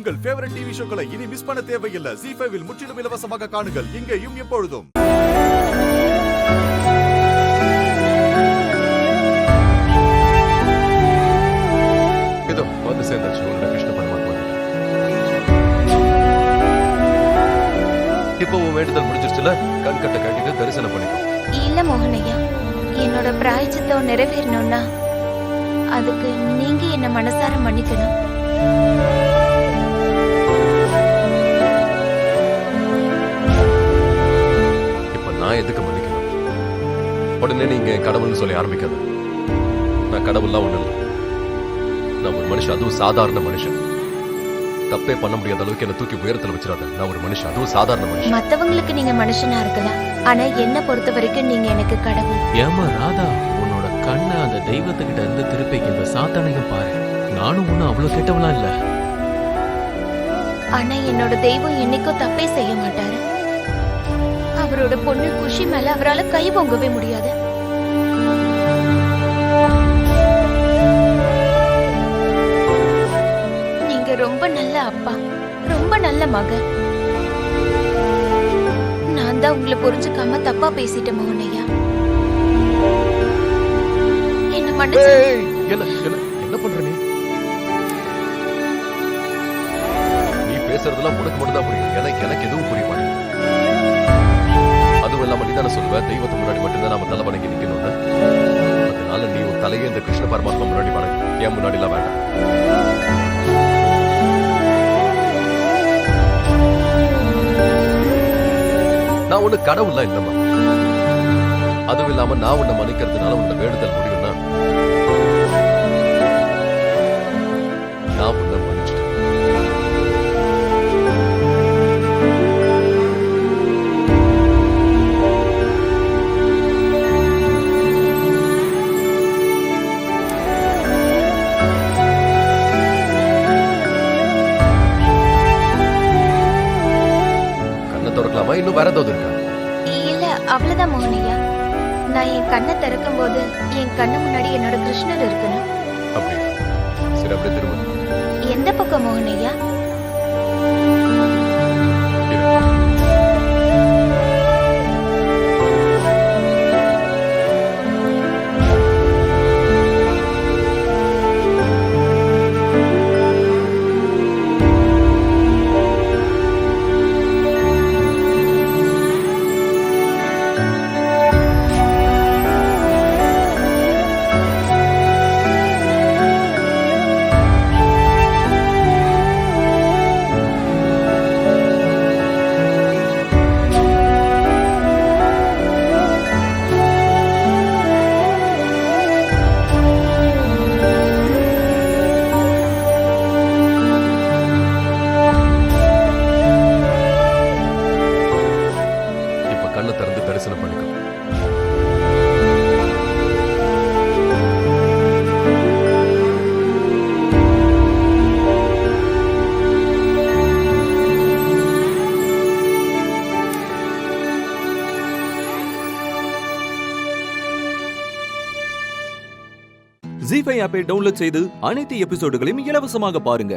உங்கள் favourite TV ஷோக்களை இனி miss பண்ண தேவையில்லை. ZEE5 இல் முற்றிலும் இலவசமாக காணுங்கள். இங்கேயும் எப்பொழுதும். இதோ வந்து சேர்ந்தாச்சு உங்களோட கிருஷ்ண பரமாத்மா. இப்போ உன் வேண்டுதல் முடிஞ்சிருச்சுல, கண் கட்ட கட்டிட்டு தரிசனம் பண்ணிக்கோ. இல்ல மோகனையா, என்னோட பிராயச்சித்தம் நிறைவேறணும்னா அதுக்கு நீங்க என்ன மனசார மன்னிக்கணும். இப்ப நான் எதுக்கு மன்னிக்கணும்? உடனே நீங்க கடவுள்னு சொல்லி ஆரம்பிக்காத. நான் கடவுள்லாம் ஒண்ணு இல்லை. நான் ஒரு மனுஷன், அதுவும் சாதாரண மனுஷன். தப்பே பண்ண முடியாத அளவுக்கு என்ன தூக்கி உயரத்துல வச்சிடாத. நான் ஒரு மனுஷன், அதுவும் சாதாரண மனுஷன். மத்தவங்களுக்கு நீங்க மனுஷனா இருக்கலாம், ஆனா என்ன பொறுத்த வரைக்கும் நீங்க எனக்கு கடவுள். ஏமா ராதா, உன்னோட கண்ணை அந்த தெய்வத்துக்கிட்ட இருந்து திருப்பி இந்த சாத்தானையும் பாரு. நானும் ஒன்னும் அவ்வளவு கெட்டவளா இல்ல. ஆனா என்னோட தெய்வம் என்னைக்கும் தப்பே செய்ய மாட்டாரு. அவரோட பொண்ணு குஷி மேல அவரால கை பொங்கவே முடியாது. நீங்க ரொம்ப நல்ல அப்பா, ரொம்ப நல்ல மகன். நான் தான் உங்களை புரிஞ்சுக்காம தப்பா பேசிட்டேன் மோகனையா. என்ன மன்னிச்சு. என்ன பண்ற நீ? நீ பேசுறதெல்லாம் உனக்கு மட்டும் தான் புரியும். எனக்கு எதுவும் புரிய மாட்டேங்குது. அதுவும் இல்லாம நீ தானே சொல்லுவ, தெய்வத்து முன்னாடி மட்டும்தான் நாம தலை வணங்கி நிக்கணும்னு. அதனால நீ உன் தலையை இந்த கிருஷ்ண பரமாத்மா முன்னாடி வணங்கு. ஏன் முன்னாடி எல்லாம் வேண்டாம். நான் ஒண்ணு கடவுள்லாம் இல்லம்மா. அதுவும் இல்லாம நான் உன்னை மன்னிக்கிறதுனால உன்னை வேண்டுதல் முடியும்னா நான் உன்னை மன்னிச்சிட்டேன். கண்ணை திறக்கலாமா? இன்னும் வேற ஏதாவது இருக்கா? இல்ல, அவ்வளவுதான் மோகனையா. நான் என் கண்ணை திறக்கும் போது என் கண்ணு முன்னாடி என்னோட கிருஷ்ணர் இருக்கணும். அப்படி சரி, அப்படியே திரும்ப. எந்த பக்கம் மோகனையா? கண்ணை திறந்து தரிசனம் பண்ணிக்கோ. ZEE5 ஆப்பை டவுன்லோட் செய்து அனைத்து எபிசோடுகளையும் இலவசமாக பாருங்க.